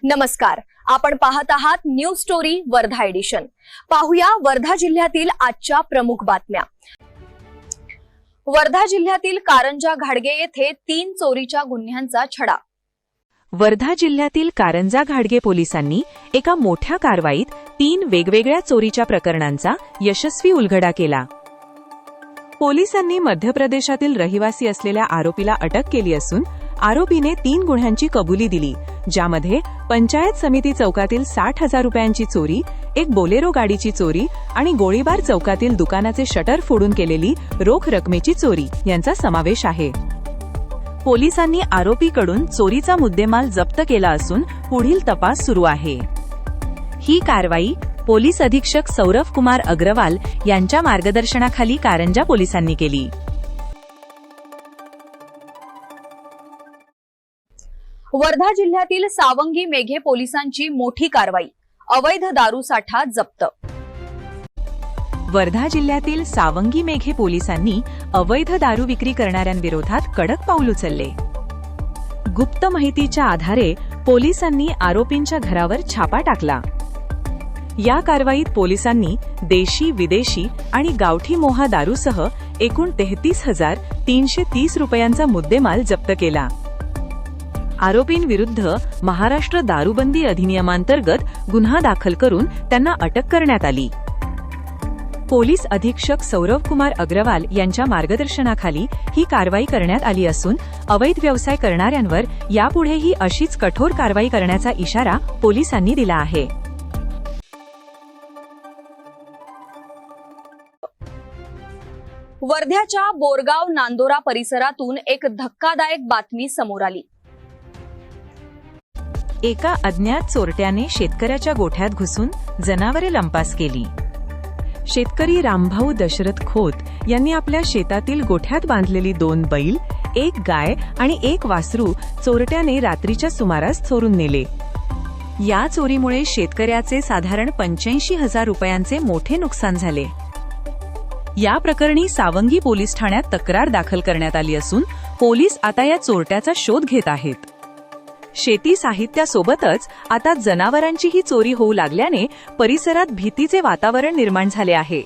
नमस्कार, आपण पाहत आहात न्यूज स्टोरी वर्धा एडिशन। पाहूया वर्धा जिल्ह्यातील आजच्या प्रमुख बातम्या। वर्धा जिल्ह्यातील कारंजा घाडगे येथे 3 चोरीच्या गुन्ह्यांचा छडा। वर्धा जिल्ह्यातील कारंजा घाडगे पोलिसांनी एका मोठ्या कारवाईत 3 वेगवेगळ्या चोरीच्या प्रकरणांचा यशस्वी उलगडा केला। पोलिसांनी मध्य प्रदेशातील रहिवासी असलेल्या आरोपीला अटक केली असून आरोपीने 3 गुन्ह्यांची कबुली दिली, ज्यामध्ये पंचायत समिती चौकातील 60,000 रुपयांची चोरी, एक बोलेरो गाडीची चोरी आणि गोळीबार चौकातील दुकानाचे शटर फोडून केलेली रोख रकमेची चोरी यांचा समावेश आहे। पोलिसांनी आरोपीकडून चोरीचा मुद्देमाल जप्त केला असून पुढील तपास सुरू आहे। ही कारवाई पोलीस अधीक्षक सौरभ कुमार अग्रवाल यांच्या मार्गदर्शनाखाली कारंजा पोलिसांनी केली। वर्धा जिल्ह्यातील सावंगी मेघे पोलिसांची मोठी कारवाई, अवैध दारू साठा जप्त। वर्धा जिल्ह्यातील सावंगी मेघे पोलिसांनी अवैध दारू विक्री करणाऱ्यांविरोधात कडक पाऊल उचलले। गुप्त माहितीच्या आधारे पोलिसांनी आरोपींच्या घरावर छापा टाकला। या कारवाईत पोलिसांनी देशी, विदेशी आणि गावठी मोहा दारूसह एकूण 33,330 रुपयांचा मुद्देमाल जप्त केला। आरोपींविरुद्ध महाराष्ट्र दारूबंदी अधिनियमांतर्गत गुन्हा दाखल करून त्यांना अटक करण्यात आली। पोलीस अधीक्षक सौरभ कुमार अग्रवाल यांच्या मार्गदर्शनाखाली ही कारवाई करण्यात आली असून अवैध व्यवसाय करणाऱ्यांवर यापुढेही अशीच कठोर कारवाई करण्याचा इशारा पोलिसांनी दिला आहे। वर्ध्याच्या बोरगाव नांदोरा परिसरातून एक धक्कादायक बातमी समोर आली। एका अज्ञात चोरट्याने शेतकऱ्याच्या गोठ्यात घुसून जनावरे लंपास केली। शेतकरी रामभाऊ दशरथ खोत यांनी आपल्या शेतातील गोठ्यात बांधलेली 2 बैल, 1 गाय आणि 1 वासरू चोरट्याने रात्रीच्या सुमारास चोरून नेले। या चोरीमुळे शेतकऱ्याचे साधारण 85,000 रुपयांचे मोठे नुकसान झाले। या प्रकरणी सावंगी पोलीस ठाण्यात तक्रार दाखल करण्यात आली असून पोलीस आता या चोरट्याचा शोध घेत आहेत। शेती साहित्यासोबतच आता जनावरांचीही चोरी होऊ लागल्याने परिसरात भीतीचे वातावरण निर्माण झाले आहे।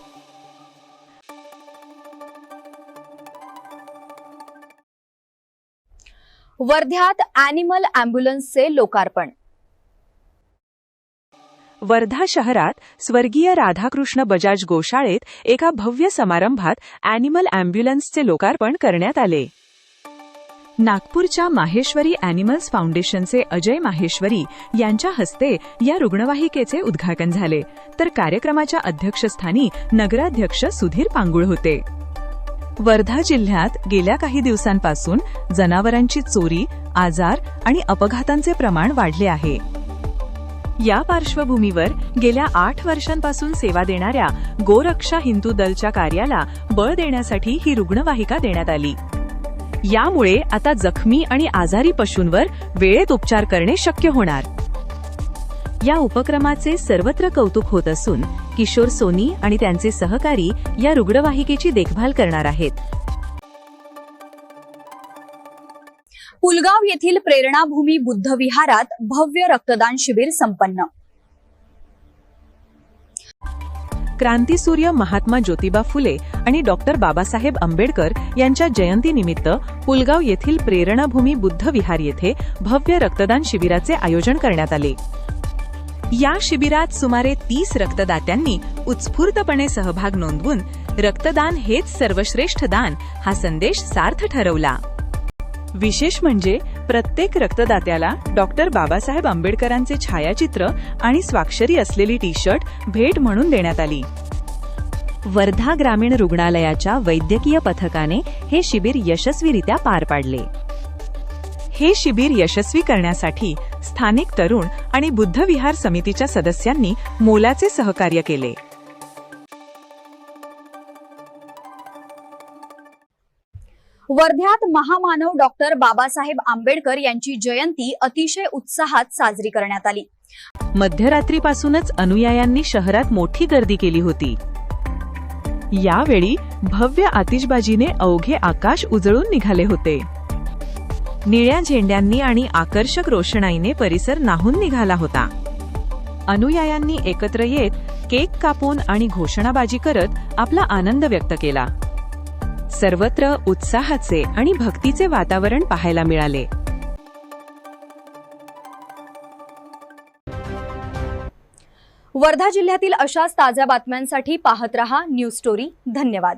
वर्ध्यात अॅनिमल अँब्युलन्सचे लोकार्पण। वर्धा शहरात स्वर्गीय राधाकृष्ण बजाज गोशाळेत एका भव्य समारंभात अॅनिमल अँब्युलन्सचे लोकार्पण करण्यात आले। नागपूरच्या माहेश्वरी अॅनिमल्स फाउंडेशनचे अजय माहेश्वरी यांच्या हस्ते या रुग्णवाहिकेचे उद्घाटन झाले, तर कार्यक्रमाच्या अध्यक्षस्थानी नगराध्यक्ष सुधीर पांगुळ होते। वर्धा जिल्ह्यात गेल्या काही दिवसांपासून जनावरांची चोरी, आजार आणि अपघातांचे प्रमाण वाढले आहे। या पार्श्वभूमीवर गेल्या 8 वर्षांपासून सेवा देणाऱ्या गोरक्षा हिंदू दलच्या कार्याला बळ देण्यासाठी ही रुग्णवाहिका देण्यात आली। यामुळे आता जखमी आणि आजारी पशूंवर वेळेत उपचार करणे शक्य होणार। या उपक्रमाचे सर्वत्र कौतुक होत असून किशोर सोनी आणि त्यांचे सहकारी या रुग्णवाहिकेची देखभाल करणार आहेत। पुलगाव येथील प्रेरणाभूमी बुद्ध विहारात भव्य रक्तदान शिबिर संपन्न। क्रांतीसूर्य महात्मा ज्योतिबा फुले आणि डॉक्टर बाबासाहेब आंबेडकर यांच्या जयंतीनिमित्त पुलगाव येथील प्रेरणाभूमी बुद्ध विहार येथे भव्य रक्तदान शिबिराचे आयोजन करण्यात आले। या शिबिरात सुमारे 30 रक्तदात्यांनी उत्स्फूर्तपणे सहभाग नोंदवून रक्तदान हेच सर्वश्रेष्ठ दान हा संदेश सार्थ ठरवला। विशेष म्हणजे प्रत्येक रक्तदात्याला डॉक्टर बाबासाहेब आंबेडकरांचे छायाचित्र आणि स्वाक्षरी असलेली टी-शर्ट भेट म्हणून देण्यात आली। वर्धा ग्रामीण रुग्णालयाच्या वैद्यकीय पथकाने हे शिबिर यशस्वीरित्या पार पाडले। हे शिबिर यशस्वी करण्यासाठी स्थानिक तरुण आणि बुद्ध विहार समितीच्या सदस्यांनी मोलाचे सहकार्य केले। वर्ध्यात महामानव डॉक्टर बाबासाहेब आंबेडकर यांची जयंती अतिशय उत्साहात साजरी करण्यात आली। मध्यरात्रीपासूनच अनुयायांनी शहरात मोठी गर्दी केली होती। यावेळी भव्य आतिषबाजीने अवघे आकाश उजळून निघाले होते। निळ्या झेंड्यांनी आणि आकर्षक रोषणाईने परिसर न्हाऊन निघाला होता. अनुयायांनी एकत्र येत केक कापून आणि घोषणाबाजी करत आपला आनंद व्यक्त केला. सर्वत्र उत्साहाचे आणि भक्तीचे वातावरण पाहायला मिळाले. वर्धा जिल्ह्यातील अशाच ताज्या बातम्यांसाठी पाहत रहा न्यूज स्टोरी. धन्यवाद.